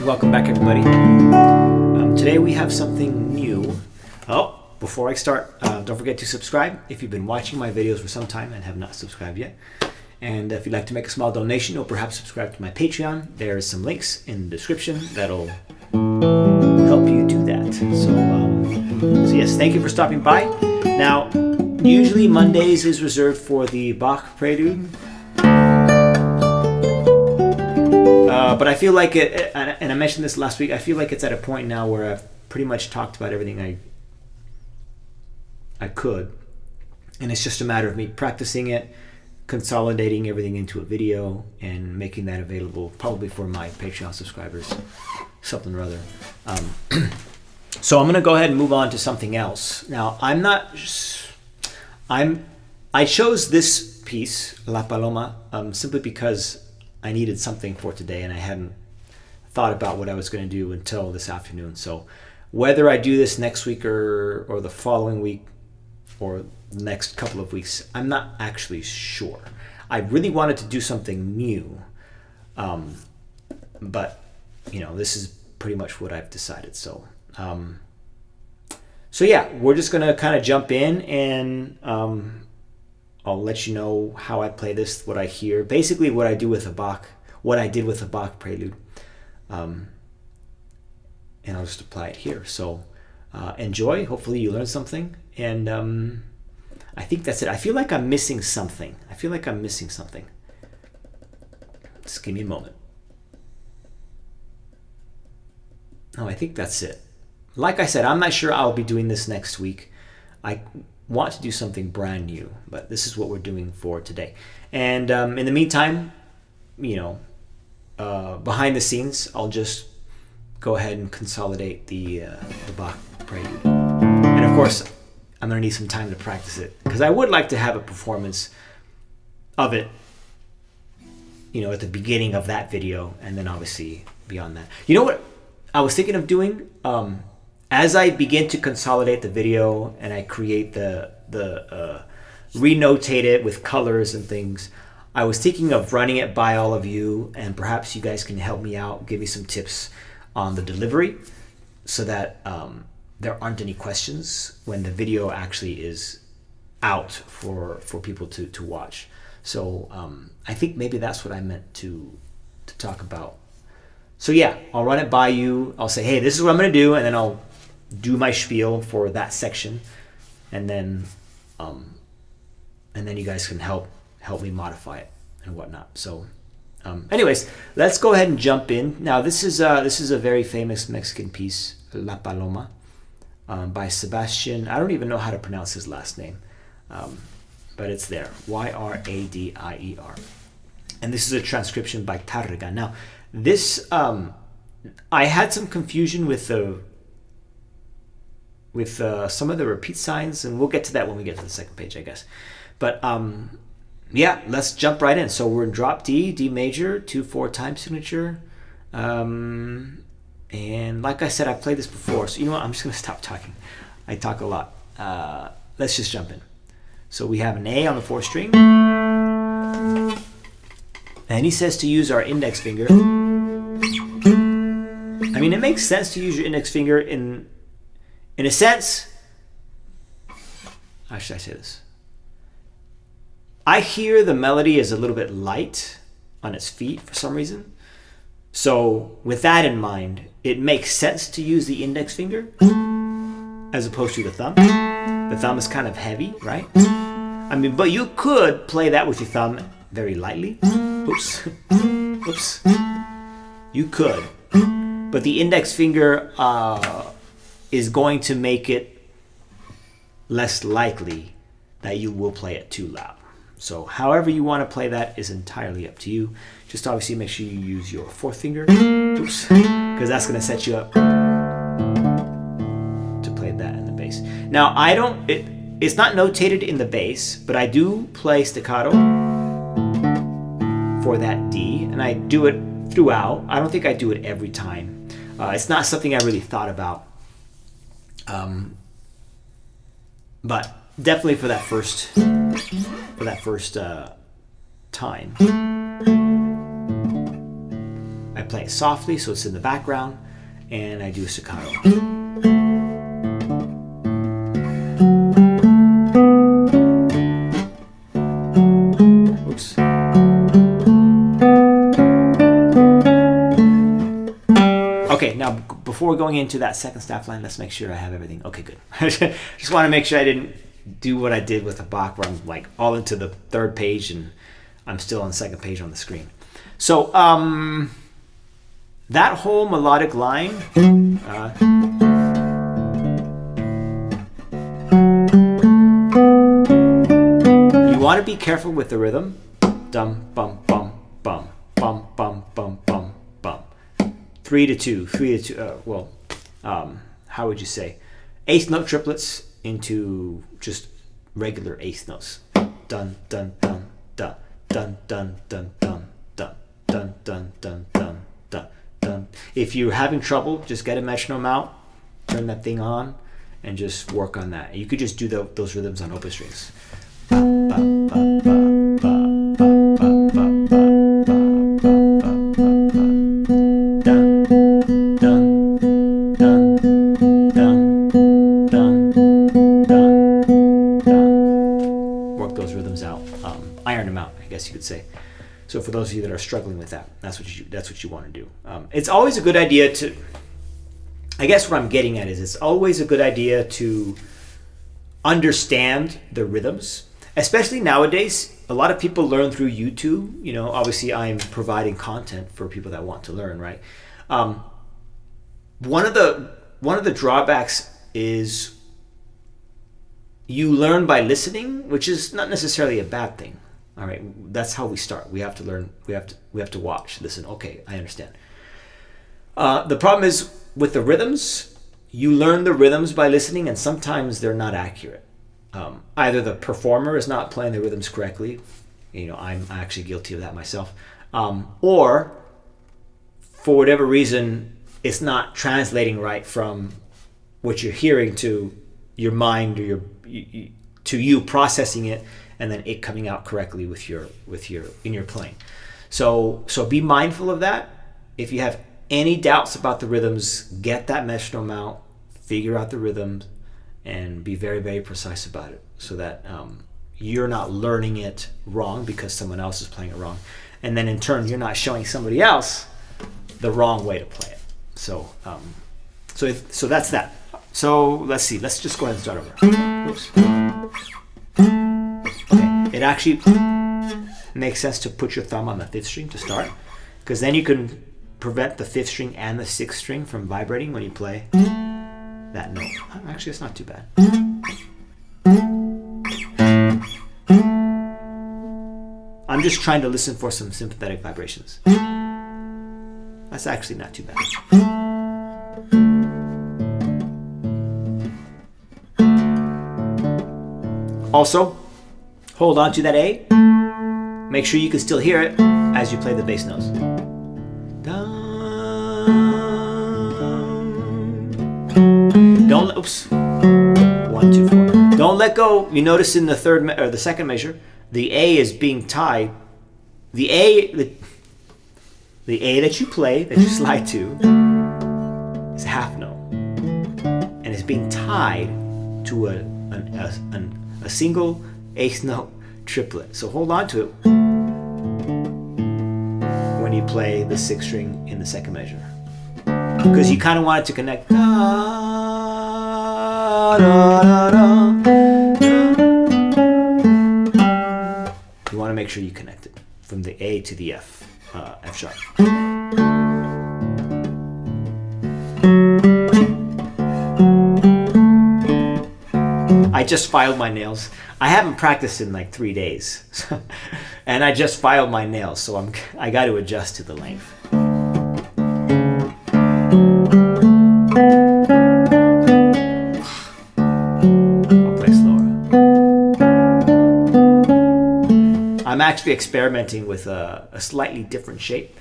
Welcome back, everybody. Today we have something new. Oh, before I start, don't forget to subscribe if you've been watching my videos for some time and have not subscribed yet. And if you'd like to make a small donation or perhaps subscribe to my Patreon, there's some links in the description that'll help you do that. So yes, thank you for stopping by. Now, usually Mondays is reserved for the Bach Prelude. But I feel like it, and I mentioned this last week, I feel like it's at a point now where I've pretty much talked about everything I could. And it's just a matter of me practicing it, consolidating everything into a video, and making that available probably for my Patreon subscribers, something or other. So I'm going to go ahead and move on to something else. Now, I chose this piece, La Paloma, simply because I needed something for today, and I hadn't thought about what I was going to do until this afternoon. So whether I do this next week or the following week or the next couple of weeks, I'm not actually sure. I really wanted to do something new, but this is pretty much what I've decided. So yeah, we're just going to kind of jump in, and I'll let you know how I play this, what I hear, basically what I do with a Bach, what I did with the Bach Prelude, and I'll just apply it here. So enjoy. Hopefully you learned something, and I think that's it. I feel like I'm missing something. Just give me a moment. Oh, I think that's it. Like I said, I'm not sure I'll be doing this next week. I want to do something brand new, but this is what we're doing for today. And in the meantime, behind the scenes, I'll just go ahead and consolidate the Bach Prelude. And of course, I'm going to need some time to practice it, because I would like to have a performance of it, at the beginning of that video, and then obviously beyond that. You know what I was thinking of doing? As I begin to consolidate the video and I create the renotate it with colors and things, I was thinking of running it by all of you, and perhaps you guys can help me out, give me some tips on the delivery, so that there aren't any questions when the video actually is out for people to watch. So I think maybe that's what I meant to talk about. So yeah, I'll run it by you. I'll say, hey, this is what I'm going to do, and then I'll do my spiel for that section, and then you guys can help me modify it and whatnot. So anyways, let's go ahead and jump in. Now this is a very famous Mexican piece, La Paloma, by Sebastian. I don't even know how to pronounce his last name, but it's there, Yradier, and this is a transcription by Tárrega. Now this I had some confusion with some of the repeat signs, and we'll get to that when we get to the second page, I guess. But yeah, let's jump right in. So we're in drop D, D major, 2/4 time signature, and like I said, I've played this before. So you know what? I'm just gonna stop talking. I talk a lot. Let's just jump in. So we have an A on the 4th string, and he says to use our index finger. I mean, it makes sense to use your index finger in a sense. How should I say this? I hear the melody is a little bit light on its feet for some reason. So with that in mind, it makes sense to use the index finger as opposed to the thumb. The thumb is kind of heavy, right? I mean, but you could play that with your thumb very lightly. Oops. Oops. You could. But the index finger is going to make it less likely that you will play it too loud. So however you want to play that is entirely up to you. Just obviously make sure you use your 4th finger, oops, because that's going to set you up to play that in the bass. Now it's not notated in the bass, but I do play staccato for that D, and I do it throughout. I don't think I do it every time. It's not something I really thought about. But definitely for that first time, I play it softly so it's in the background, and I do a staccato. Oops. Okay, now before going into that second staff line, let's make sure I have everything. Okay, good. Just want to make sure I didn't do what I did with the Bach, where I'm like all into the third page and I'm still on the second page on the screen. So that whole melodic line, you want to be careful with the rhythm. Dum bum bum bum bum bum bum bum bum. 3 to 2, 3 to 2. How would you say? Eighth note triplets into just regular eighth notes. Dun dun dun dun dun dun dun dun dun dun dun dun dun dun dun. If you're having trouble, just get a metronome out, turn that thing on, and just work on that. You could just do those rhythms on open strings. Work those rhythms out, iron them out, I guess you could say. So for those of you that are struggling with that, that's what you want to do. It's always a good idea to, I guess what I'm getting at is it's always a good idea to understand the rhythms, especially nowadays. A lot of people learn through YouTube. You know, obviously I'm providing content for people that want to learn, right? One of the drawbacks is you learn by listening, which is not necessarily a bad thing. All right, that's how we start. We have to learn. We have to watch, listen. Okay, I understand. The problem is with the rhythms. You learn the rhythms by listening, and sometimes they're not accurate. Either the performer is not playing the rhythms correctly. You know, I'm actually guilty of that myself. Or for whatever reason, it's not translating right from what you're hearing to your mind, or to you processing it, and then it coming out correctly with your in your playing. So be mindful of that. If you have any doubts about the rhythms, get that metronome out, figure out the rhythms, and be very, very precise about it, so that you're not learning it wrong because someone else is playing it wrong, and then in turn you're not showing somebody else the wrong way to play it. So so that's that. So let's see. Let's just go ahead and start over. Oops. Okay. It actually makes sense to put your thumb on the fifth string to start, because then you can prevent the fifth string and the sixth string from vibrating when you play that note. Actually, it's not too bad. I'm just trying to listen for some sympathetic vibrations. That's actually not too bad. Also, hold on to that A. Make sure you can still hear it as you play the bass notes. Don't, oops. 1, 2, 4. Don't let go. You notice in the the second measure, the A is being tied. The A that you play, that you slide to, is a half note, and it's being tied to a single eighth note triplet. So hold on to it when you play the sixth string in the second measure, because you kind of want it to connect. You want to make sure you connect it from the A to the F sharp. I just filed my nails. I haven't practiced in like 3 days, and I just filed my nails, so I got to adjust to the length. I'll play slower. I'm actually experimenting with a slightly different shape,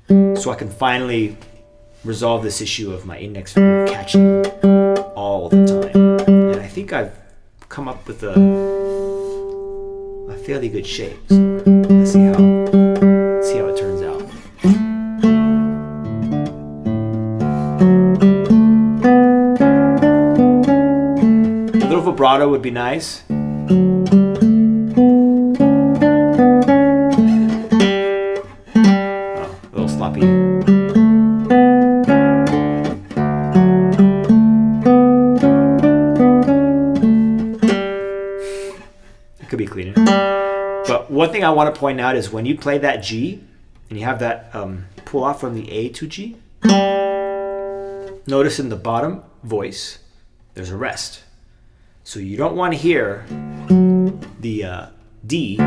so I can finally resolve this issue of my index finger catching all the time. And I think I've come up with a fairly good shape. So let's see how it turns out. vibrato would be nice. Oh, a little sloppy. It could be cleaner. But one thing I want to point out is when you play that G and you have that pull off from the A to G, notice in the bottom voice there's a rest. So you don't want to hear the D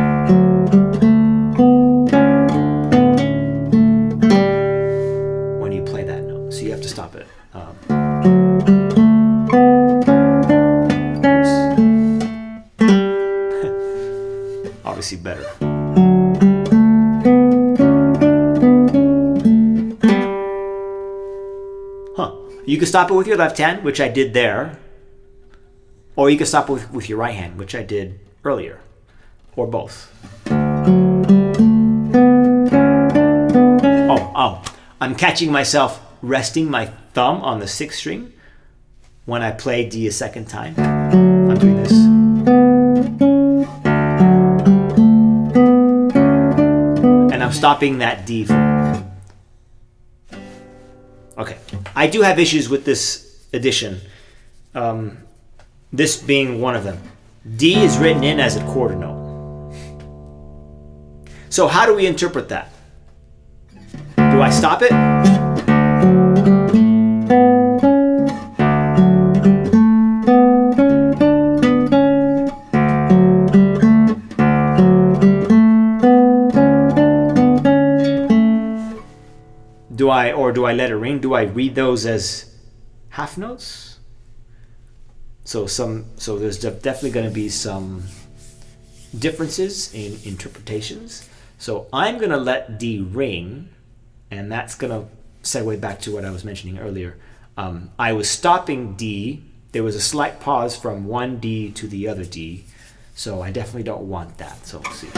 when you play that note. So you have to stop it. Obviously better. You can stop it with your left hand, which I did there. Or you can stop it with your right hand, which I did earlier. Or both. Oh, I'm catching myself resting my thumb on the 6th string when I play D a second time. I'm doing this. And I'm stopping that D. Okay, I do have issues with this addition. This being one of them. D is written in as a quarter note. So how do we interpret that? Do I stop it? Do I let it ring? Do I read those as half notes? So there's definitely going to be some differences in interpretations. So I'm going to let D ring, and that's going to segue back to what I was mentioning earlier. I was stopping D. There was a slight pause from one D to the other D. So I definitely don't want that. So let's see.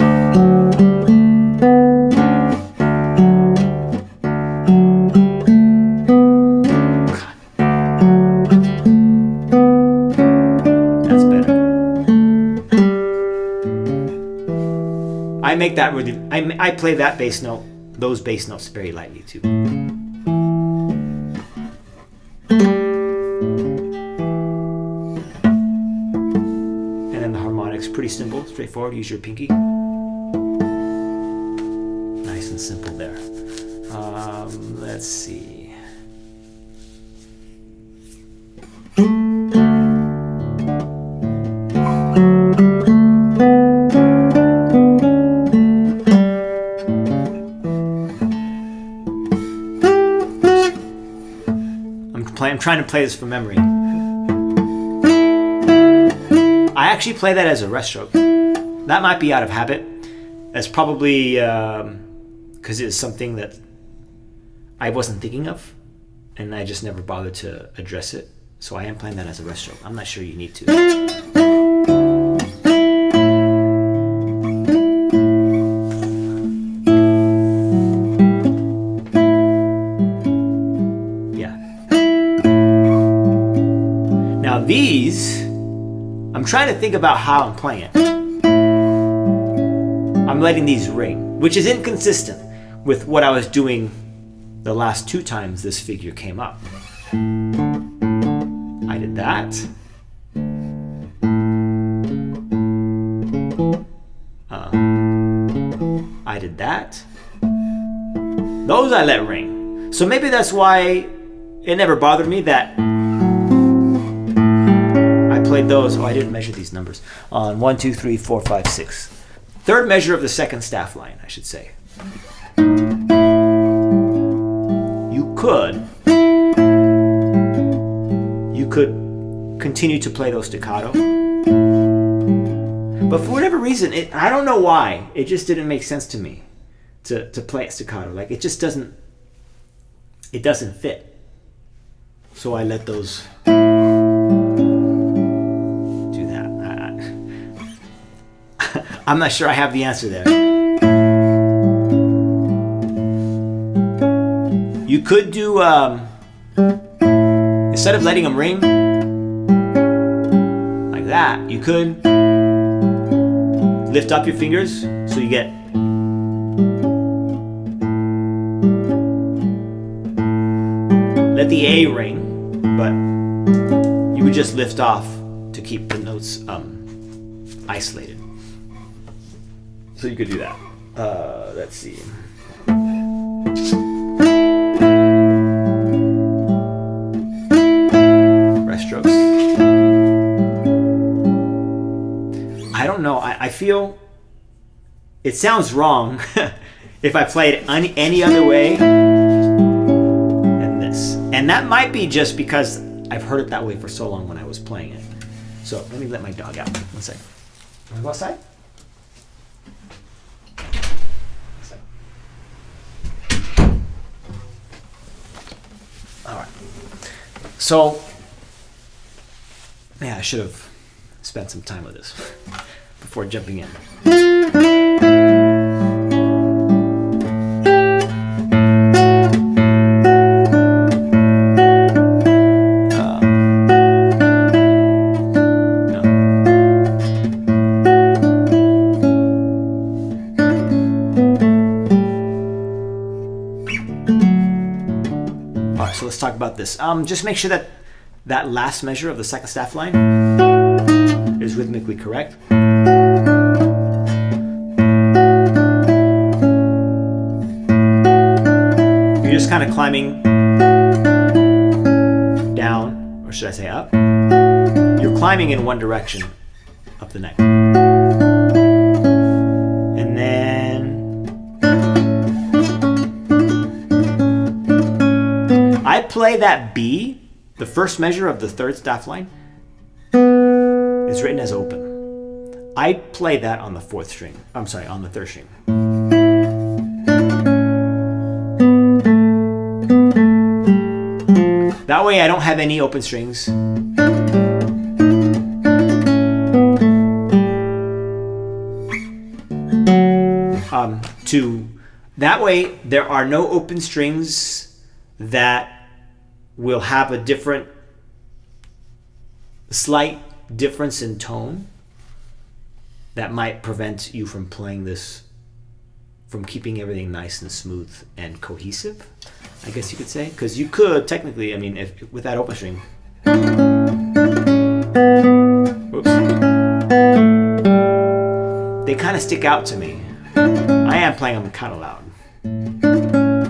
I make that really. I play that bass note, those bass notes very lightly too. And then the harmonics, pretty simple, straightforward. Use your pinky. Nice and simple there. Let's see. I'm trying to play this from memory. I actually play that as a rest stroke. That might be out of habit. That's probably because it's something that I wasn't thinking of, and I just never bothered to address it. So I am playing that as a rest stroke. I'm not sure you need to. These, I'm trying to think about how I'm playing it. I'm letting these ring, which is inconsistent with what I was doing the last 2 times this figure came up. I did that. I did that. Those I let ring. So maybe that's why it never bothered me that played those. Oh, I didn't measure these numbers. On 1, 2, 3, 4, 5, 6. Third measure of the second staff line, I should say. You could continue to play those staccato. But for whatever reason, I don't know why, it just didn't make sense to me to play it staccato. Like it just doesn't fit. So I let those I'm not sure I have the answer there. You could do, instead of letting them ring, like that, you could lift up your fingers so you get let the A ring, but you would just lift off to keep the notes isolated. So you could do that. Let's see. Rest strokes. I don't know. I feel it sounds wrong if I play it any other way than this. And that might be just because I've heard it that way for so long when I was playing it. So let me let my dog out. 1 second. Want to go outside? All right. So, yeah, I should have spent some time with this before jumping in. So let's talk about this. Just make sure that that last measure of the second staff line is rhythmically correct. You're just kind of climbing down, or should I say up? You're climbing in one direction up the neck. And then I play that B, the first measure of the third staff line, is written as open. I play that on the fourth string. I'm sorry, on the third string. That way I don't have any open strings. That way there are no open strings that will have a slight difference in tone that might prevent you from playing this, from keeping everything nice and smooth and cohesive, I guess you could say. Because you could technically, I mean, if with that open string, whoops, they kind of stick out to me. I am playing them kind of loud.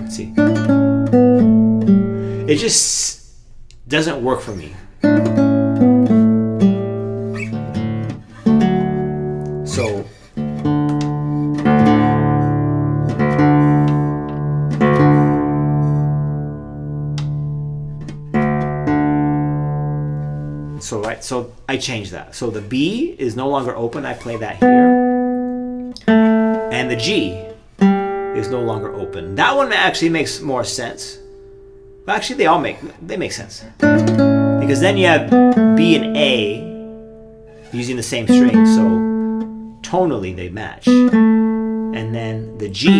Let's see. It just doesn't work for me. So I changed that. So the B is no longer open. I play that here. And the G is no longer open. That one actually makes more sense. But actually they make sense. Because then you have B and A using the same string. So tonally they match. And then the G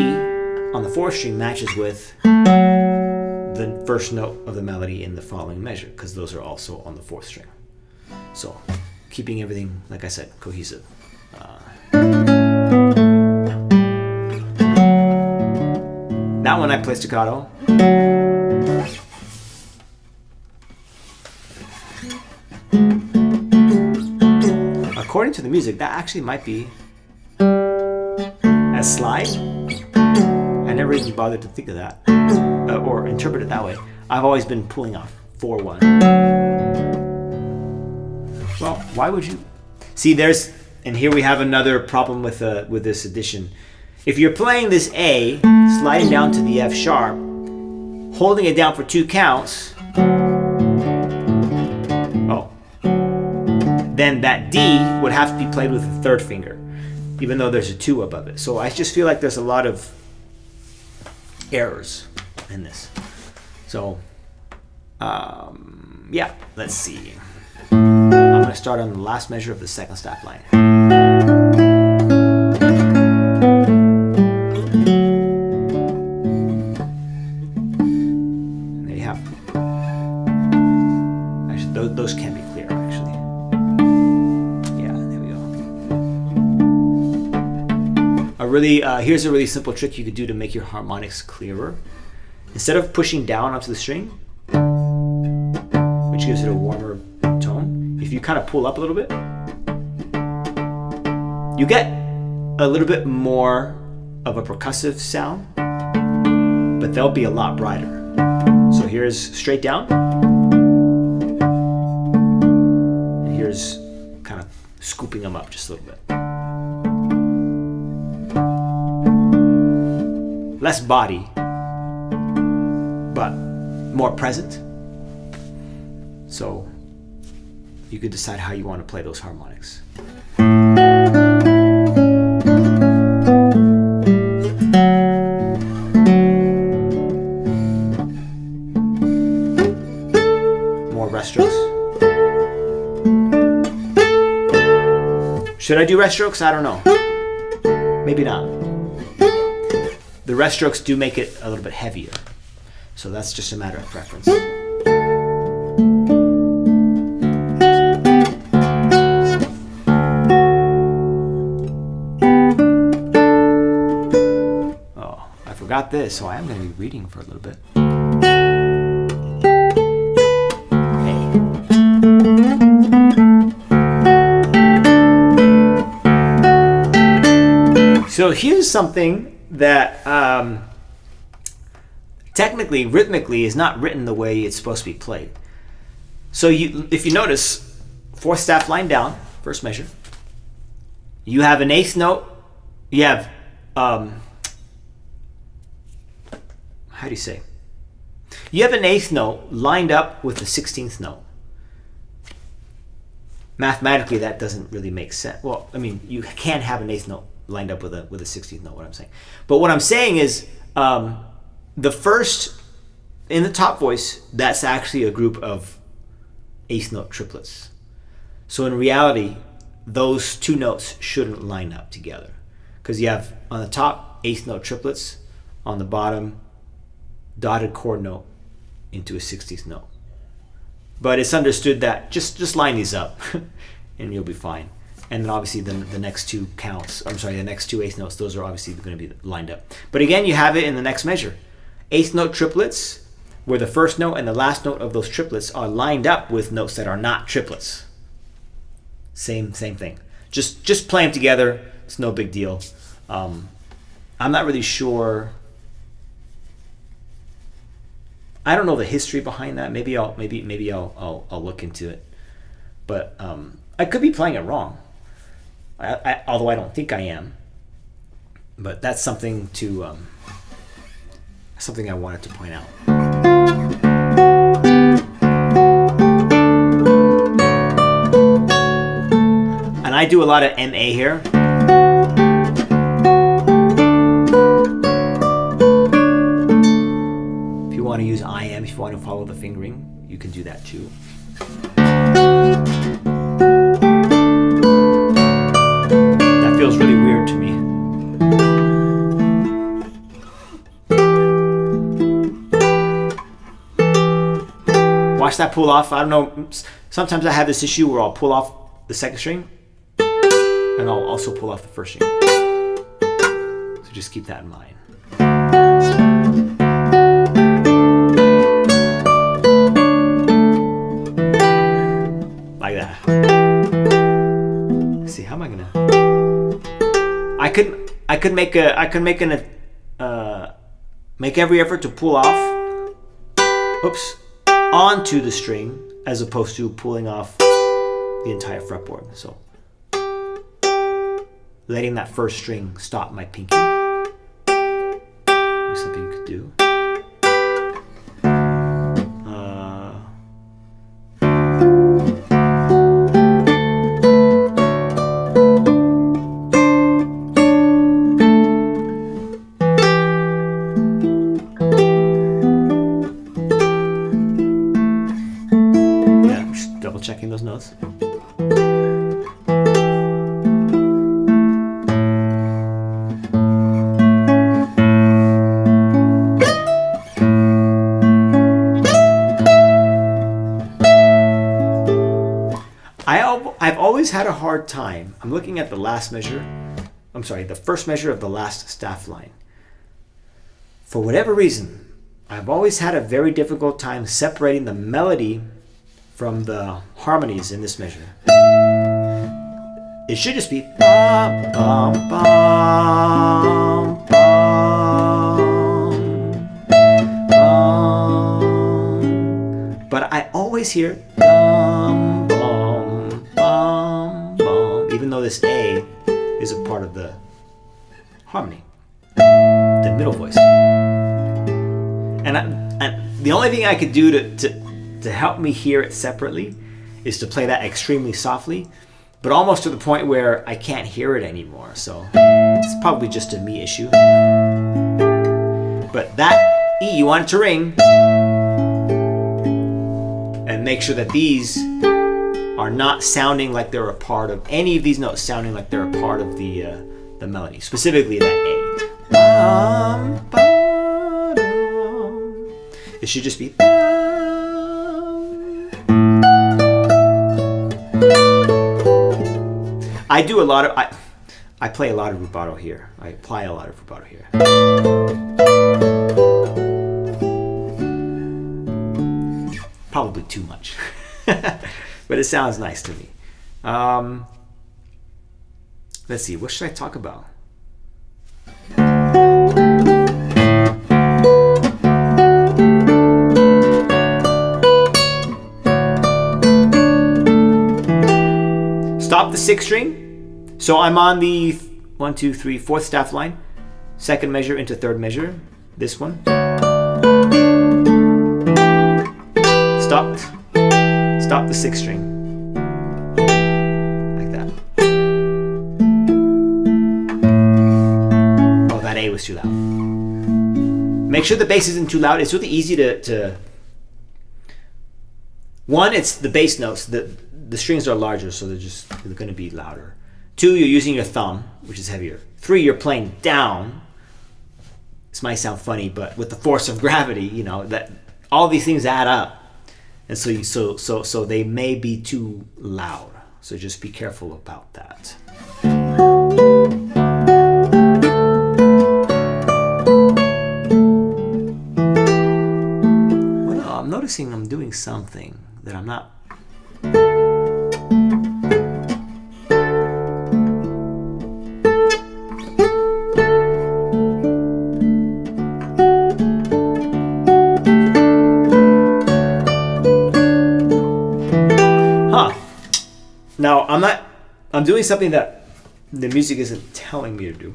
on the fourth string matches with the first note of the melody in the following measure, because those are also on the fourth string. So, keeping everything, like I said, cohesive. That one I play staccato. According to the music, that actually might be a slide. I never even bothered to think of that or interpret it that way. I've always been pulling off 4-1. Well, why would you? See, and here we have another problem with this addition. If you're playing this A, sliding down to the F sharp, holding it down for 2 counts, then that D would have to be played with the third finger, even though there's a 2 above it. So I just feel like there's a lot of errors in this. So, yeah, let's see. I'm going to start on the last measure of the second staff line. And there you have it. Actually, those can be clear, actually. really, here's a really simple trick you could do to make your harmonics clearer. Instead of pushing down onto the string, which gives it a warmer tone, if you kind of pull up a little bit, you get a little bit more of a percussive sound, but they'll be a lot brighter. So here's straight down, and here's kind of scooping them up just a little bit. Less body, but more present. So you could decide how you want to play those harmonics. More rest strokes. Should I do rest strokes? I don't know. Maybe not. The rest strokes do make it a little bit heavier. So that's just a matter of preference. Oh, I forgot this, so I am going to be reading for a little bit. Okay. So here's something that technically, rhythmically, is not written the way it's supposed to be played. So if you notice, fourth staff line down, first measure, you have an eighth note, you have, how do you say? You have an eighth note lined up with the 16th note. Mathematically, that doesn't really make sense. Well, I mean, you can't have an eighth note lined up with a 16th note, what I'm saying. But what I'm saying is, the first, in the top voice, that's actually a group of eighth note triplets. So in reality, those two notes shouldn't line up together. Because you have, on the top, eighth note triplets, on the bottom, dotted chord note into a 16th note. But it's understood that just line these up, and you'll be fine. And then obviously the next two counts, the next two eighth notes, those are obviously going to be lined up. But again, you have it in the next measure. Eighth note triplets, where the first note and the last note of those triplets are lined up with notes that are not triplets. Same thing. Just play them together. It's no big deal. I'm not really sure. I don't know the history behind that. Maybe I'll look into it. But I could be playing it wrong. Although I don't think I am, but that's something something I wanted to point out. And I do a lot of MA here. If you want to use IM, if you want to follow the fingering, you can do that too. Feels really weird to me. Watch that pull off. I don't know. Sometimes I have this issue where I'll pull off the second string and I'll also pull off the first string. So just keep that in mind. Like that. Let's see, how am I gonna? I could make every effort to pull off, onto the string as opposed to pulling off the entire fretboard. So letting that first string stop my pinky. Maybe something you could do. Checking those notes. I've always had a hard time. I'm looking at the last measure. the first measure of the last staff line. For whatever reason, I've always had a very difficult time separating the melody from the harmonies in this measure. It should just be bum, bum, bum, bum, bum. But I always hear bum, bum, bum, bum, even though this A is a part of the harmony, the middle voice. And the only thing I could do to help me hear it separately is to play that extremely softly, but almost to the point where I can't hear it anymore. So it's probably just a me issue. But that E, you want it to ring, and make sure that these are not sounding like they're a part of any of these notes, sounding like they're a part of the melody, specifically that A. It should just be. I do a lot of I play a lot of rubato here. I apply a lot of rubato here. Probably too much, but it sounds nice to me. Let's see, what should I talk about? Stop the sixth string. So I'm on the 1, 2, 3, 4th staff line, second measure into third measure. This one. Stopped. Stop the sixth string. Like that. Oh, that A was too loud. Make sure the bass isn't too loud. It's really easy to one, it's the bass notes. The strings are larger, so they're going to be louder. 2, you're using your thumb, which is heavier. 3, you're playing down. This might sound funny, but with the force of gravity, you know, that all these things add up. And so they may be too loud. So just be careful about that. Well, I'm noticing I'm doing something that I'm not. Now, I'm doing something that the music isn't telling me to do.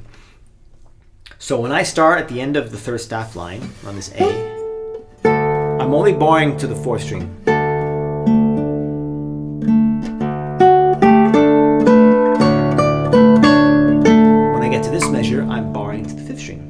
So when I start at the end of the third staff line on this A, I'm only bowing to the 4th string. When I get to this measure, I'm bowing to the 5th string.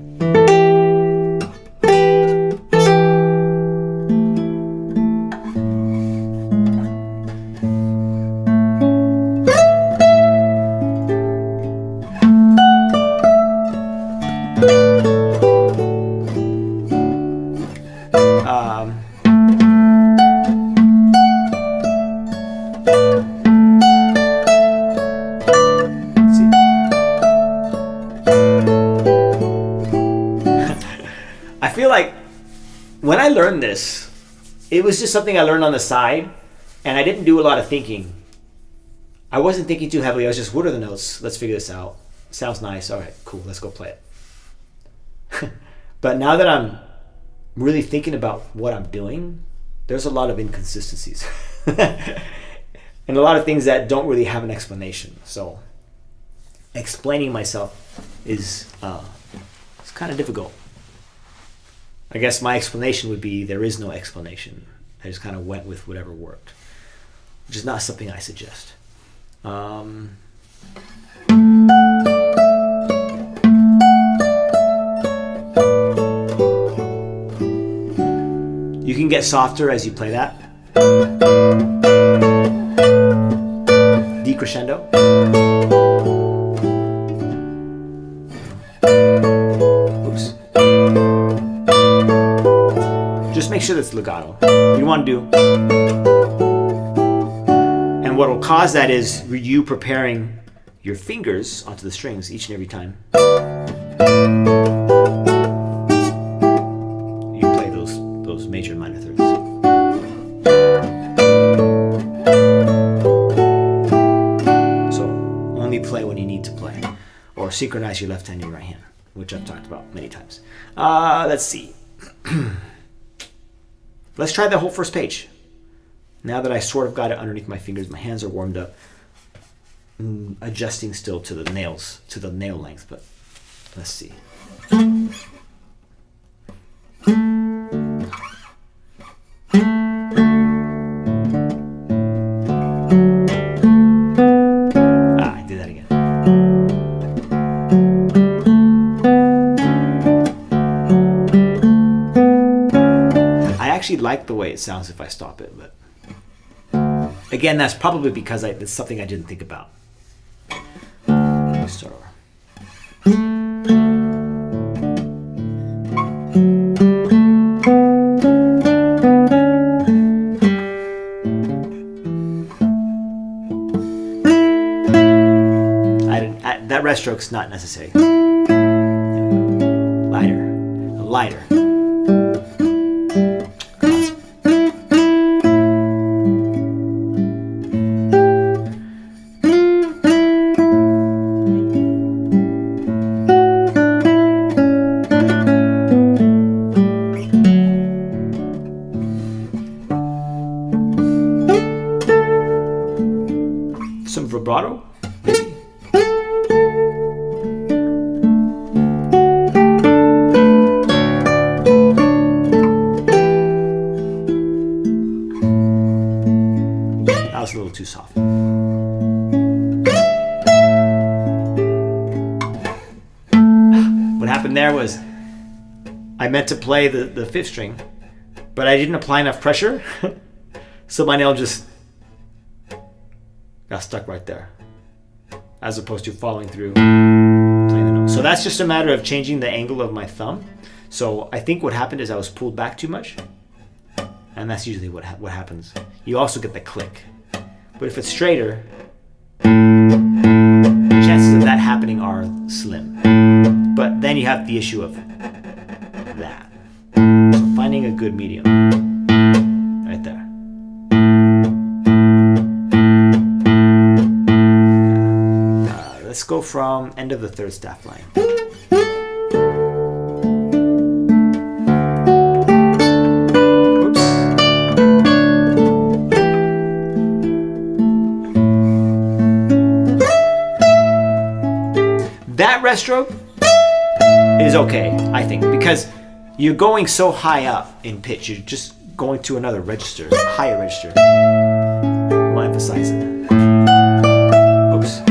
I feel like when I learned this, it was just something I learned on the side, and I didn't do a lot of thinking. I wasn't thinking too heavily. I was just, what are the notes? Let's figure this out. Sounds nice. All right, cool. Let's go play it. But now that I'm really thinking about what I'm doing, there's a lot of inconsistencies. And a lot of things that don't really have an explanation. So explaining myself is it's kind of difficult. I guess my explanation would be there is no explanation. I just kind of went with whatever worked, which is not something I suggest. You can get softer as you play that. Decrescendo. Oops. Just make sure that's legato. You want to do. And what will cause that is you preparing your fingers onto the strings each and every time you play those major and minor thirds. So only play when you need to play, or synchronize your left hand and your right hand, which I've talked about many times. Let's see. Let's try the whole first page. Now that I sort of got it underneath my fingers, my hands are warmed up. Adjusting still to the nails, to the nail length, but let's see. I did that again. I actually like the way it sounds if I stop it, but again, that's probably because it's something I didn't think about. Start over. That rest stroke's not necessary. Lighter. Some vibrato, maybe. That was a little too soft. What happened there was I meant to play the fifth string, but I didn't apply enough pressure, so my nail just got stuck right there, as opposed to following through playing the note. So that's just a matter of changing the angle of my thumb. So I think what happened is I was pulled back too much, and that's usually what happens. You also get the click, but if it's straighter, the chances of that happening are slim. But then you have the issue of that. So finding a good medium right there. Let's go from end of the third staff line. Oops. That rest stroke is okay, I think, because you're going so high up in pitch. You're just going to another register, higher register. I want to emphasize it. Oops.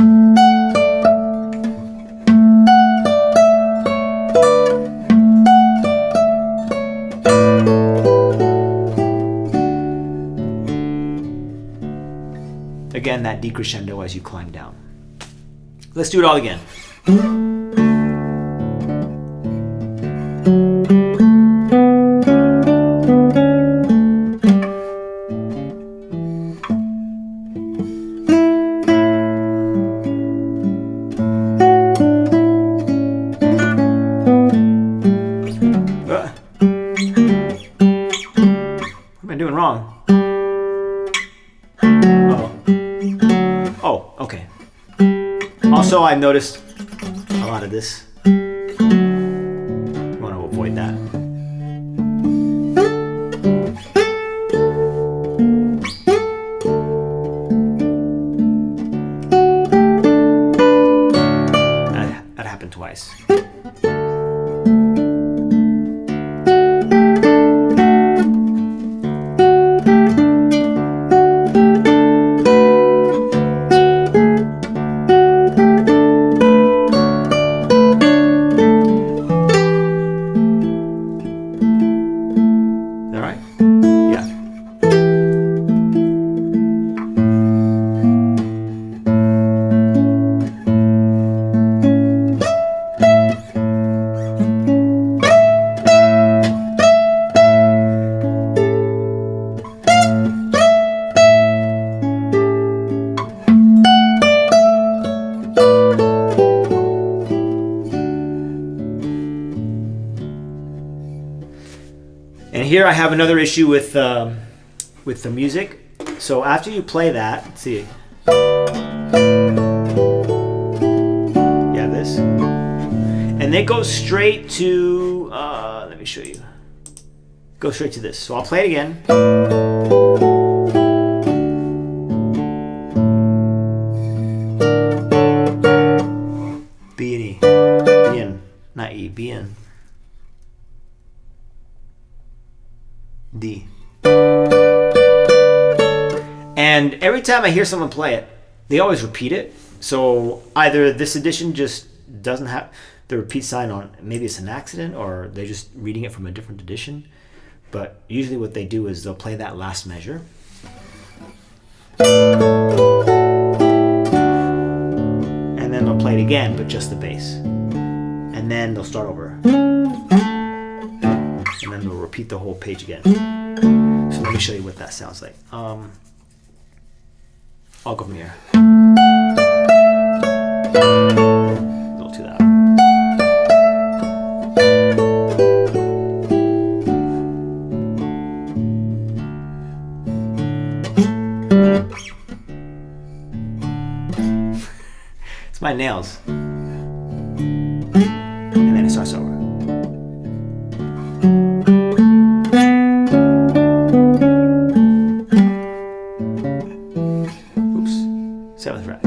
Again, that decrescendo as you climb down. Let's do it all again. What am I doing wrong? Oh, okay. Also, I've noticed a lot of this. You want to avoid that. That happened twice. And here I have another issue with the music. So after you play that, let's see. You have this. And it goes straight to, let me show you. Go straight to this. So I'll play it again. B and E. B and, not E, B and D. And every time I hear someone play it, they always repeat it. So either this edition just doesn't have the repeat sign on, maybe it's an accident, or they're just reading it from a different edition. But usually what they do is they'll play that last measure. And then they'll play it again, but just the bass. And then they'll start over. And then they'll repeat the whole page again. So let me show you what that sounds like. I'll go from here. A little too loud. It's my nails. And then it starts over. Seventh fret.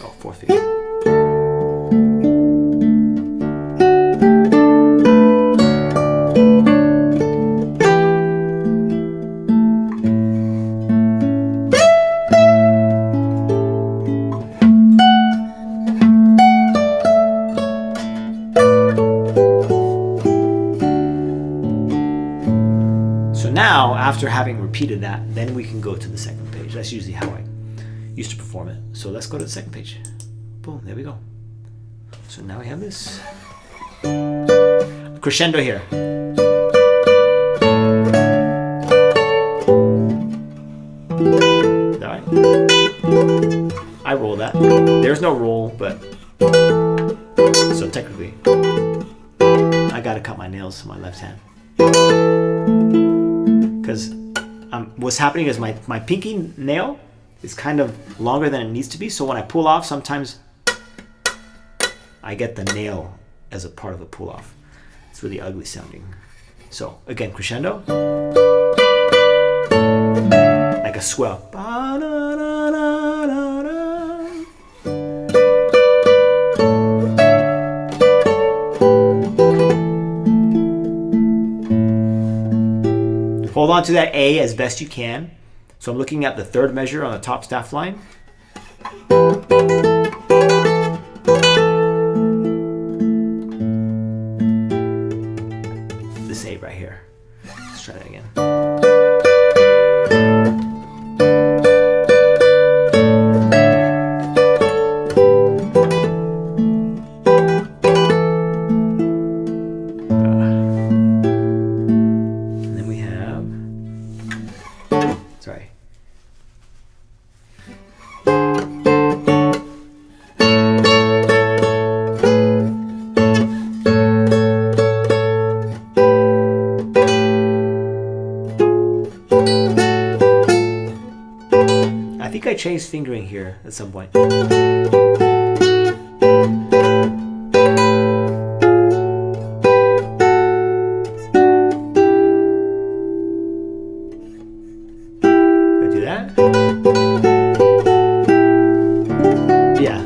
Oh, fourth figure. Now, after having repeated that, then we can go to the second page. That's usually how I used to perform it. So let's go to the second page. Boom, there we go. So now we have this. Crescendo here. Is that right? I roll that. There's no roll, but... So technically, I gotta cut my nails to my left hand. Because what's happening is my pinky nail is kind of longer than it needs to be. So when I pull off, sometimes I get the nail as a part of the pull off. It's really ugly sounding. So again, crescendo. Like a swell. Hold on to that A as best you can. So I'm looking at the third measure on the top staff line. This A right here. Let's try that again. Sorry. I think I changed fingering here at some point. Yeah.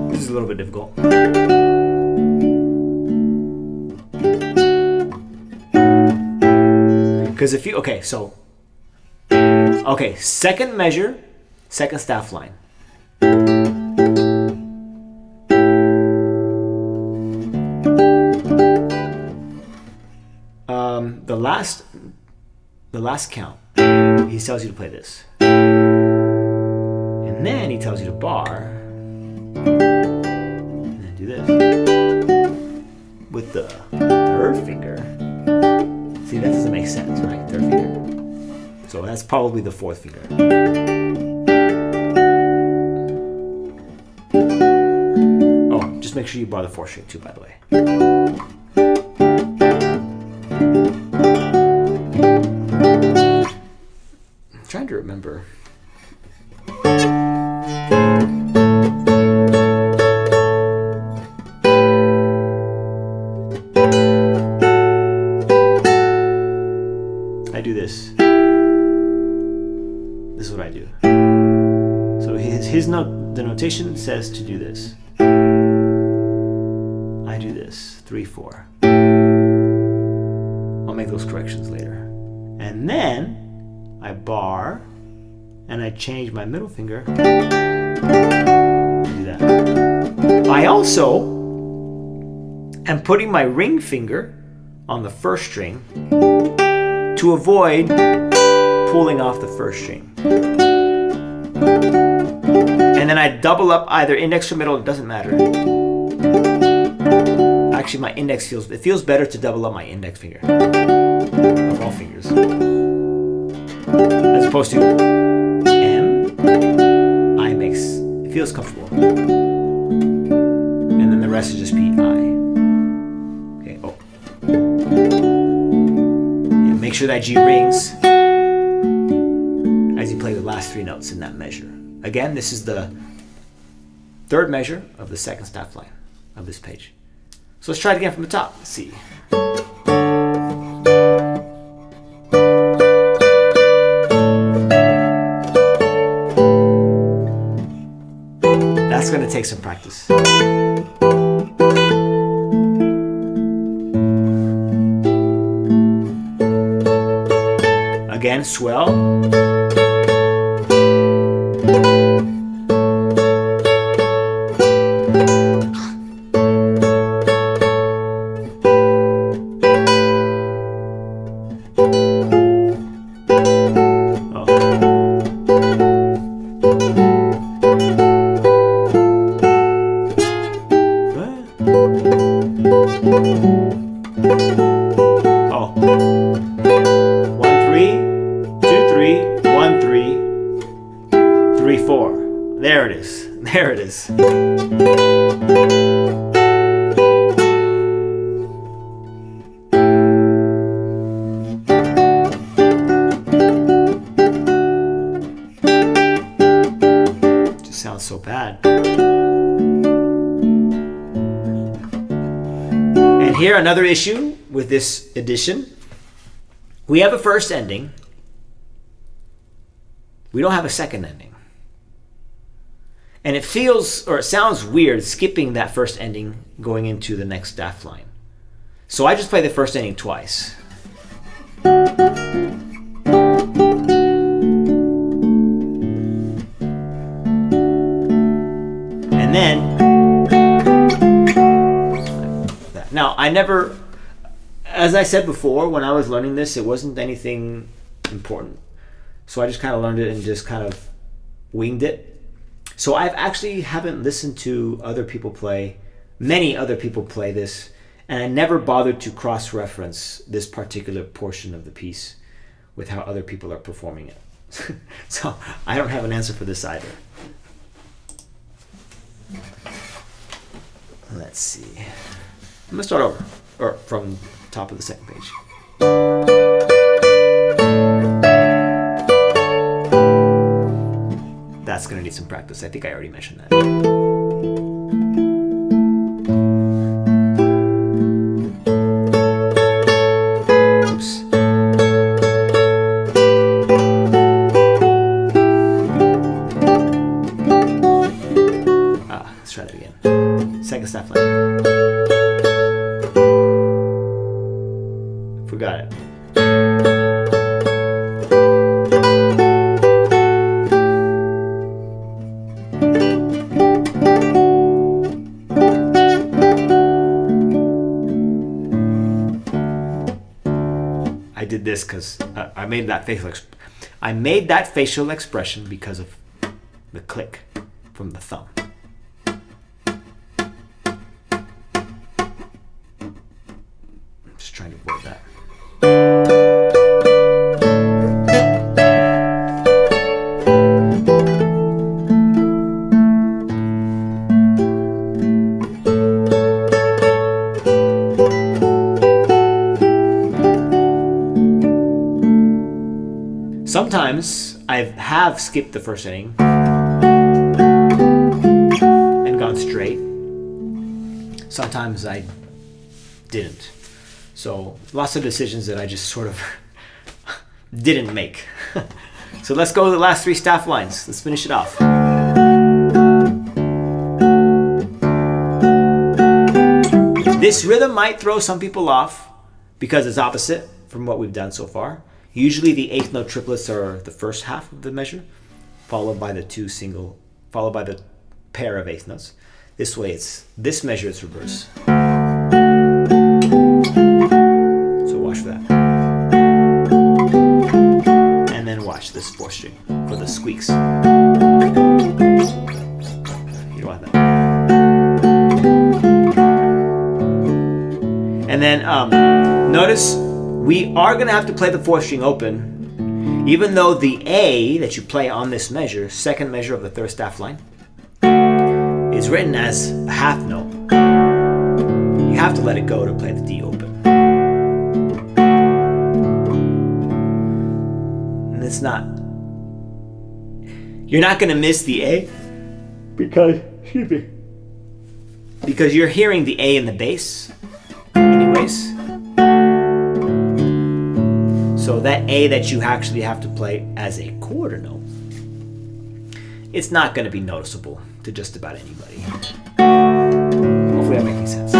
This is a little bit difficult. Because if you, okay, second measure, second staff line. The last count, he tells you to play this. And then he tells you to bar. do this. With the third finger. See, that doesn't make sense, right? Third finger. So that's probably the fourth finger. Oh, just make sure you bar the fourth string too, by the way. I'm trying to remember. I do this. This is what I do. So the notation says to do this. I do this. 3, 4. I'll make those corrections later. And then I bar and I change my middle finger. I do that. I also am putting my ring finger on the first string to avoid pulling off the first string. And then I double up either index or middle, it doesn't matter. Actually, my index feels better to double up my index finger of all fingers. As opposed to M, it feels comfortable. And then the rest is just P, I. Okay, oh. Make sure that G rings as you play the last 3 notes in that measure. Again, this is the third measure of the second staff line of this page. So let's try it again from the top. Let's see. That's going to take some practice. Again, swell. There it is. Just sounds so bad. And here another issue with this edition. We have a first ending. We don't have a second ending. And it feels, or it sounds weird, skipping that first ending going into the next staff line. So I just play the first ending twice. And then, now I never, as I said before, when I was learning this, it wasn't anything important. So I just kind of learned it and just kind of winged it. So I actually haven't listened to many other people play this, and I never bothered to cross-reference this particular portion of the piece with how other people are performing it. So I don't have an answer for this either. Let's see. I'm going to start over, or from top of the second page. That's going to need some practice. I think I already mentioned that. Oops. Let's try that again. Second staff line. Forgot it. I did this because I made that facial expression because of the click from the thumb. have skipped the first setting and gone straight. Sometimes I didn't. So lots of decisions that I just sort of didn't make. So let's go to the last 3 staff lines. Let's finish it off. This rhythm might throw some people off because it's opposite from what we've done so far. Usually the 8th note triplets are the first half of the measure, followed by the pair of 8th notes. This way this measure is reverse. So watch for that. And then watch this 4th string for the squeaks. You don't want that. And then notice we are going to have to play the 4th string open, even though the A that you play on this measure, second measure of the 3rd staff line, is written as a half note. You have to let it go to play the D open. And it's not, you're not going to miss the A because you're hearing the A in the bass anyways. So that A that you actually have to play as a quarter note, it's not going to be noticeable to just about anybody. Hopefully I'm making sense.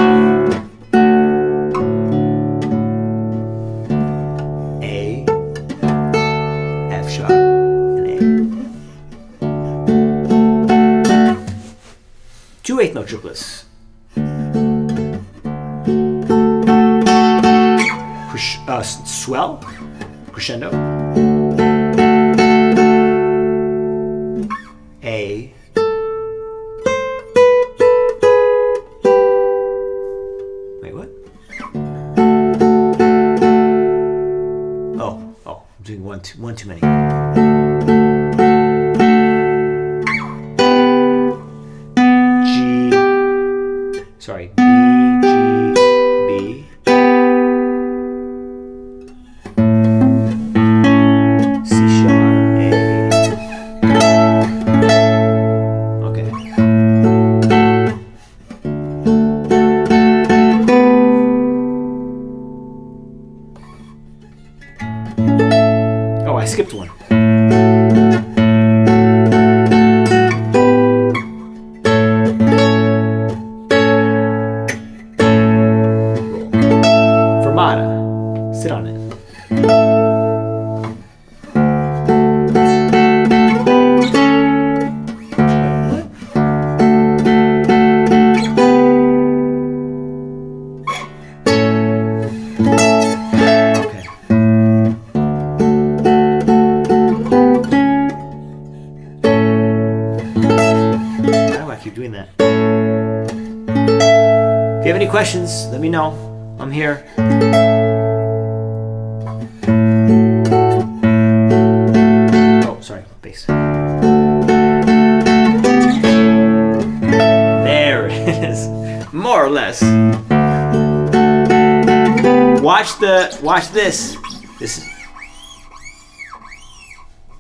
A, F sharp, and A. 2 8th note triplets. Swell, crescendo, A, wait, what? Oh, I'm doing one too many. G, sorry, B, G, B. I skipped one. Roll. Fermata. Sit on it. Doing that. If you have any questions, let me know. I'm here. Oh, sorry, bass. There it is. More or less. Watch this. This is,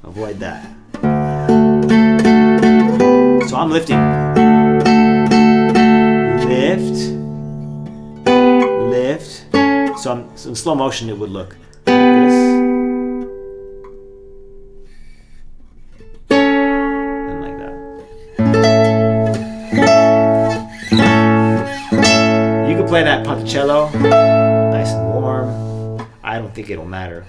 avoid that. So I'm lifting. Lift. So in slow motion it would look like this. And like that. You can play that ponticello, nice and warm. I don't think it'll matter.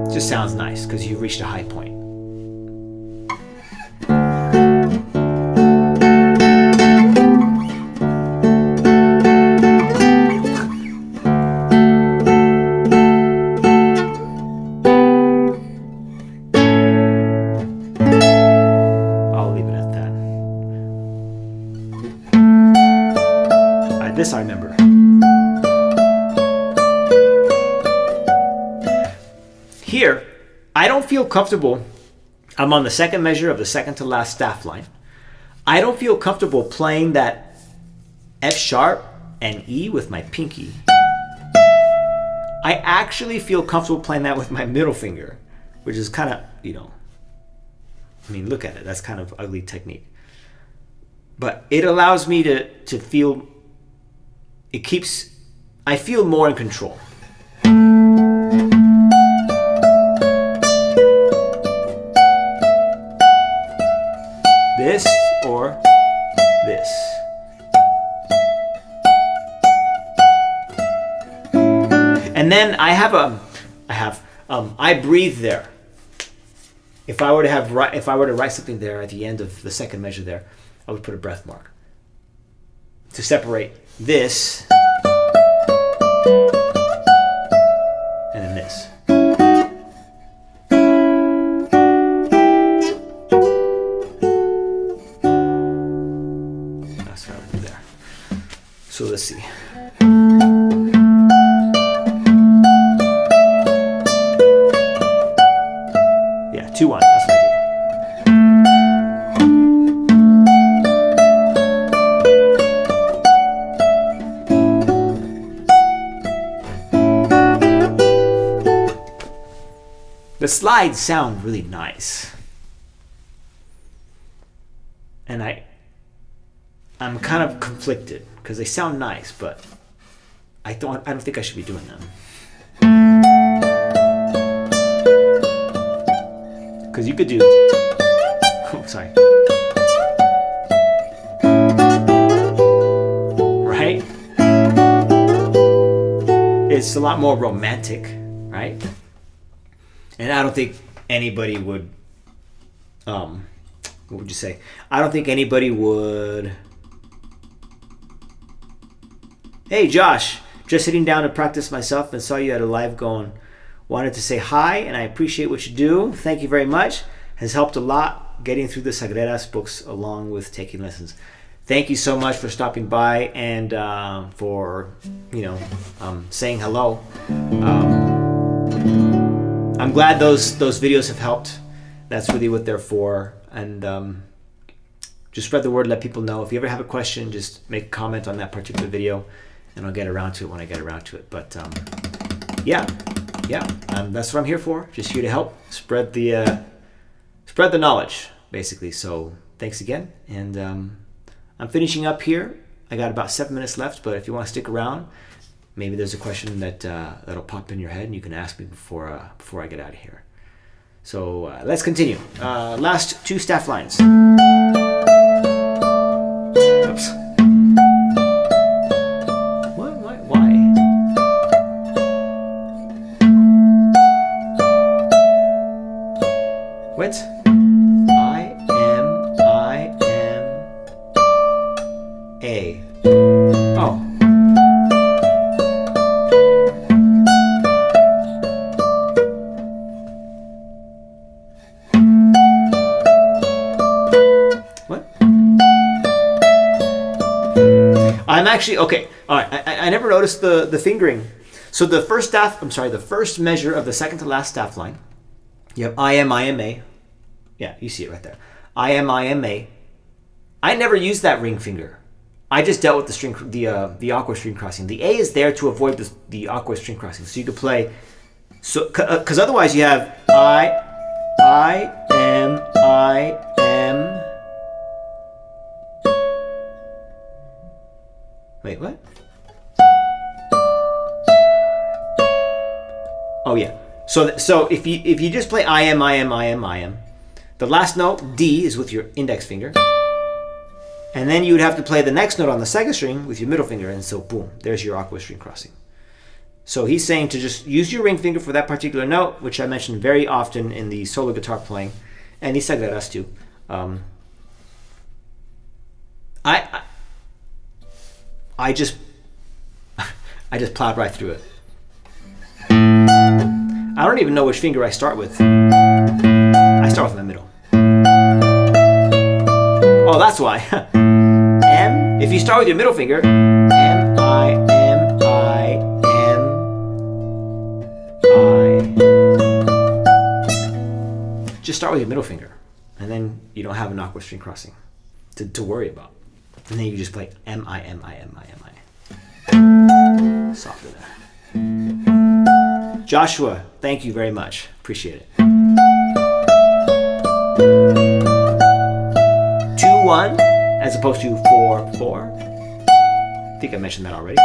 It just sounds nice because you've reached a high point. This I remember. Here, I don't feel comfortable. I'm on the second measure of the second to last staff line. I don't feel comfortable playing that F sharp and E with my pinky. I actually feel comfortable playing that with my middle finger, which is kind of, I mean, look at it. That's kind of ugly technique. But it allows me to feel, I feel more in control. This or this. And then I breathe there. If I were to write something there at the end of the second measure there, I would put a breath mark to separate this and then this. That's what I would do there. So let's see. Yeah, 2-1. That's what I do. The slides sound really nice, and I'm kind of conflicted because they sound nice, but I don't think I should be doing them because you could do. Oh, sorry. Right? It's a lot more romantic, right? And I don't think anybody would, what would you say? I don't think anybody would. Hey, Josh, just sitting down to practice myself and saw you at a live going. Wanted to say hi, and I appreciate what you do. Thank you very much. Has helped a lot getting through the Sagredas books along with taking lessons. Thank you so much for stopping by and for, saying hello. I'm glad those videos have helped. That's really what they're for. And just spread the word, let people know. If you ever have a question, just make a comment on that particular video and I'll get around to it when I get around to it. But that's what I'm here for. Just here to help spread the knowledge, basically. So thanks again. And I'm finishing up here. I got about 7 minutes left, but if you want to stick around, maybe there's a question that'll pop in your head and you can ask me before I get out of here. So let's continue. Last 2 staff lines. Oops. Why? What? I am A. Oh. I'm actually, okay, all right, I never noticed the fingering. So the first measure of the second to last staff line, you have I am A. Yeah, you see it right there. I am A. I never used that ring finger. I just dealt with the string, the awkward string crossing. The A is there to avoid the awkward string crossing. So you could play, because otherwise you have I am. Wait, what? Oh yeah. So if you just play I am, the last note D is with your index finger, and then you would have to play the next note on the second string with your middle finger, and so boom, there's your awkward string crossing. So he's saying to just use your ring finger for that particular note, which I mentioned very often in the solo guitar playing, and he said that us too. I just plowed right through it. I don't even know which finger I start with. I start with my middle. Oh, that's why. M. If you start with your middle finger, M, I, M, I, M, I. Just start with your middle finger, and then you don't have an awkward string crossing to worry about. And then you just play M, I, M, I, M, I, M, I. Softer there. Joshua, thank you very much. Appreciate it. 2-1 as opposed to 4-4. I think I mentioned that already.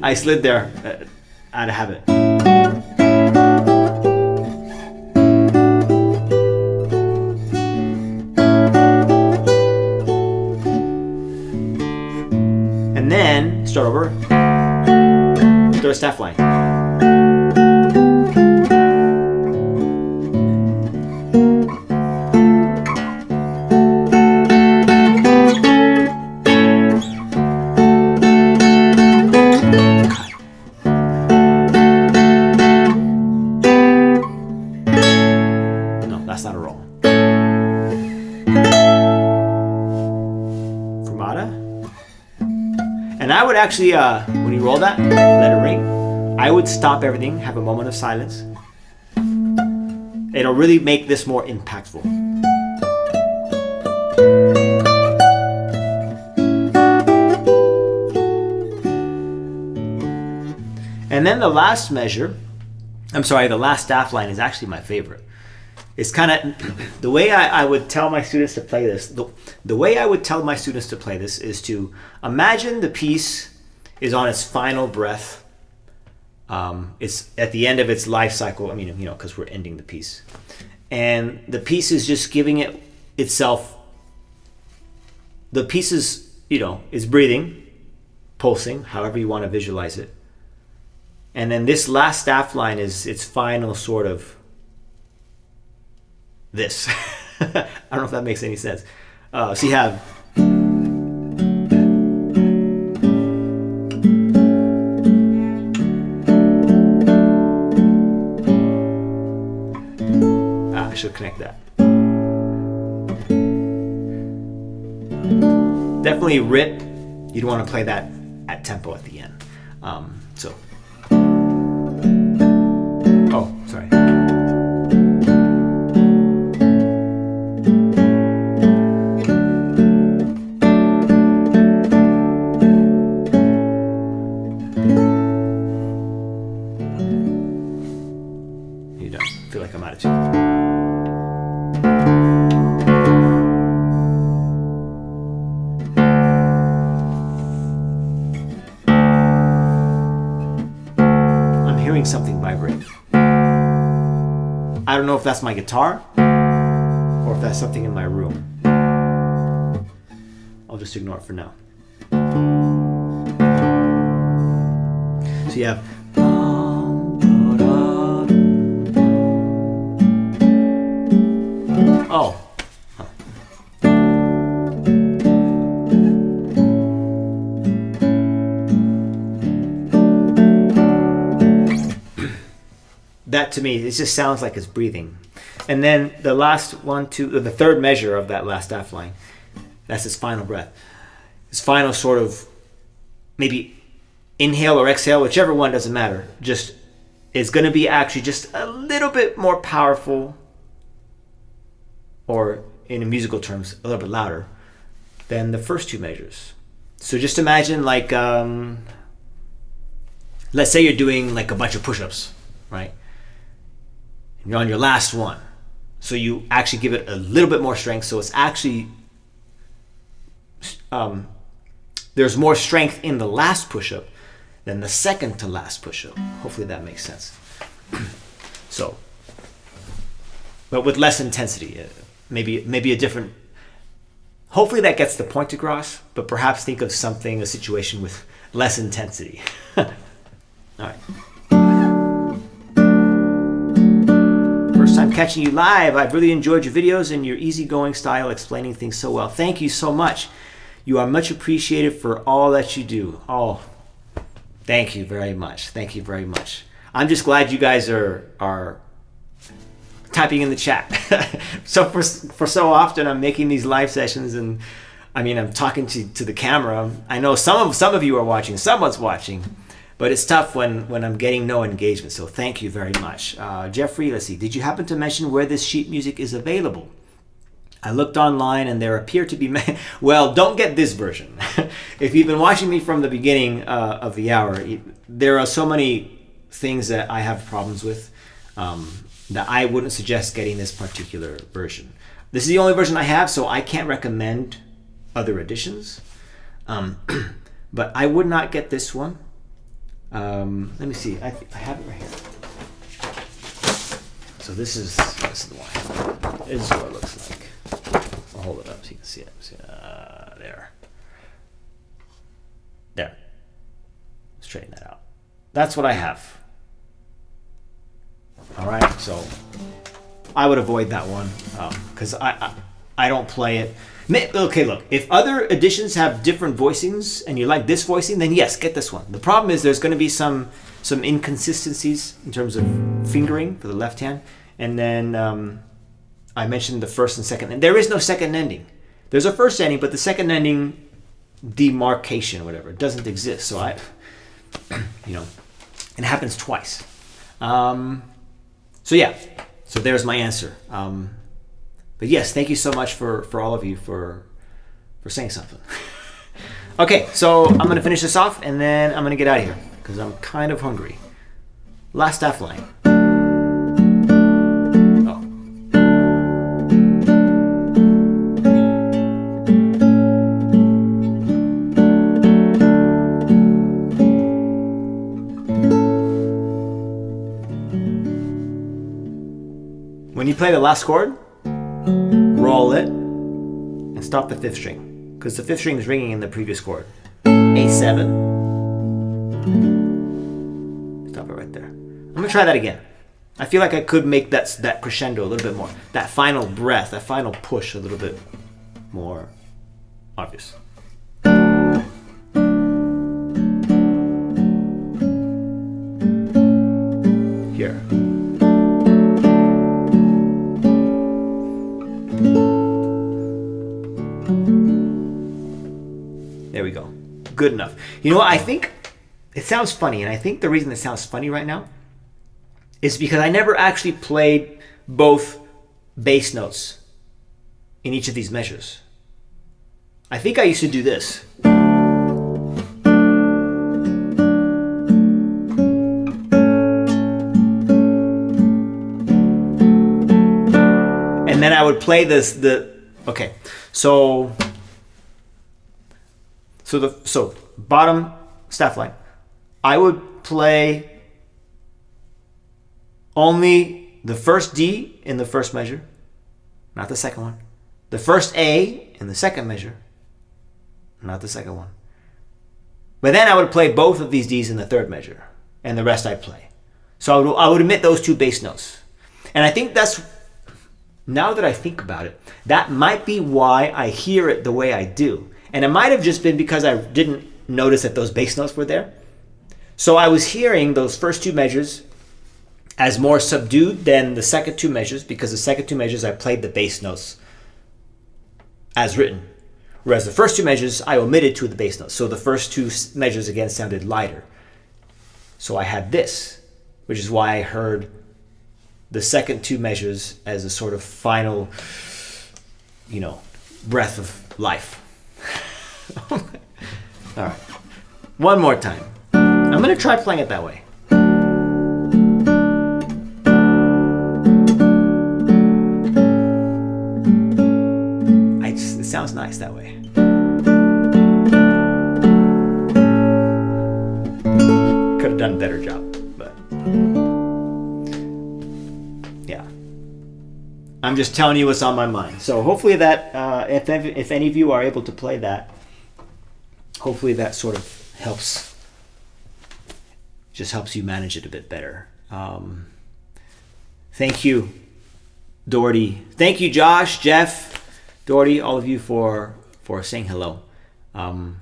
I slid there out of habit. And then start over. Third staff line. And I would actually, when you roll that, let it ring, I would stop everything, have a moment of silence. It'll really make this more impactful. And then the last measure, the last staff line is actually my favorite. It's kind of the way I would tell my students to play this. The way I would tell my students to play this is to imagine the piece is on its final breath. It's at the end of its life cycle. Because we're ending the piece, and the piece is just giving it itself. The piece is, is breathing, pulsing, however you want to visualize it. And then this last staff line is its final sort of this. I don't know if that makes any sense. So you have I should connect that. Definitely rip. You don't want to play that at tempo at the end. Sorry. Something vibrate. I don't know if that's my guitar or if that's something in my room. I'll just ignore it for now. So you have that to me, it just sounds like it's breathing. And then the last the third measure of that last staff line, that's its final breath. Its final sort of maybe inhale or exhale, whichever one, doesn't matter. Just is going to be actually just a little bit more powerful, or in musical terms, a little bit louder than the first two measures. So just imagine like, let's say you're doing like a bunch of push-ups, right? You're on your last one. So you actually give it a little bit more strength. So it's actually, there's more strength in the last push-up than the second to last push-up. Hopefully that makes sense. So, but with less intensity, maybe a different, hopefully that gets the point across, but perhaps think of something, a situation with less intensity. All right. I'm catching you live. I've really enjoyed your videos and your easygoing style explaining things so well. Thank you so much. You are much appreciated for all that you do. Oh, thank you very much. Thank you very much. I'm just glad you guys are typing in the chat. So for so often I'm making these live sessions, and I'm talking to the camera. I know some of you are watching, someone's watching, But it's tough when I'm getting no engagement. So thank you very much. Jeffrey, let's see. Did you happen to mention where this sheet music is available? I looked online and there appear to be well, don't get this version. If you've been watching me from the beginning of the hour, there are so many things that I have problems with that I wouldn't suggest getting this particular version. This is the only version I have, so I can't recommend other editions. But I would not get this one. Let me see. I have it right here. So this is the one. This is what it looks like. I'll hold it up so you can see it. There. Straighten that out. That's what I have. All right. So I would avoid that one because I don't play it. Okay, look, if other editions have different voicings and you like this voicing, then yes, get this one. The problem is there's going to be some inconsistencies in terms of fingering for the left hand. And then I mentioned the first and second. And there is no second ending. There's a first ending, but the second ending demarcation or whatever doesn't exist. So it happens twice. So yeah, so there's my answer. But yes, thank you so much for all of you for saying something. Okay, so I'm going to finish this off and then I'm going to get out of here because I'm kind of hungry. Last staff line. Oh. When you play the last chord, roll it and stop the fifth string because the fifth string is ringing in the previous chord. A7. Stop it right there. I'm gonna try that again. I feel like I could make that crescendo a little bit more, that final breath, that final push a little bit more obvious. Here. There we go. Good enough. You know what? I think it sounds funny, and I think the reason it sounds funny right now is because I never actually played both bass notes in each of these measures. I think I used to do this. And then I would play this, okay, so bottom staff line, I would play only the first D in the first measure, not the second one. The first A in the second measure, not the second one. But then I would play both of these Ds in the third measure, and the rest I play. So I would omit those two bass notes. And I think that's, now that I think about it, that might be why I hear it the way I do. And it might have just been because I didn't notice that those bass notes were there. So I was hearing those first two measures as more subdued than the second two measures, because the second two measures I played the bass notes as written. Whereas the first two measures I omitted two of the bass notes. So the first two measures again sounded lighter. So I had this, which is why I heard the second two measures as a sort of final, breath of life. All right, one more time. I'm going to try playing it that way. It sounds nice that way. Could have done a better job, but yeah. I'm just telling you what's on my mind. So hopefully that, if any of you are able to play that, hopefully that sort of helps you manage it a bit better. Thank you, Doherty. Thank you, Josh, Jeff, Doherty, all of you for saying hello. I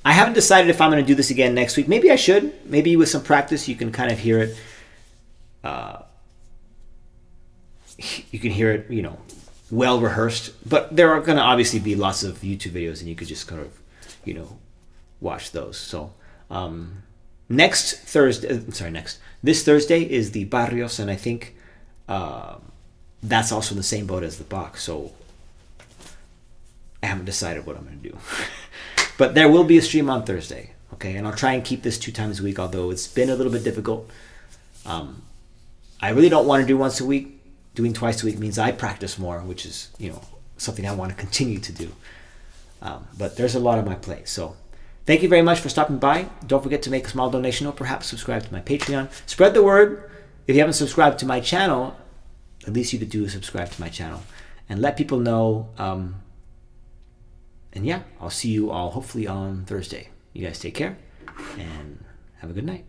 haven't decided if I'm going to do this again next week. Maybe I should. Maybe with some practice you can kind of hear it. You can hear it, well rehearsed. But there are going to obviously be lots of YouTube videos, and you could just kind of, watch those. So Next Thursday, this Thursday is the Barrios, and I think that's also the same boat as the box. So I haven't decided what I'm going to do. But there will be a stream on Thursday, okay? And I'll try and keep this 2 times a week, although it's been a little bit difficult. I really don't want to do once a week. Doing twice a week means I practice more, which is, something I want to continue to do. But there's a lot on my plate. So thank you very much for stopping by. Don't forget to make a small donation or perhaps subscribe to my Patreon. Spread the word. If you haven't subscribed to my channel, at least you could do is subscribe to my channel and let people know. And yeah, I'll see you all hopefully on Thursday. You guys take care and have a good night.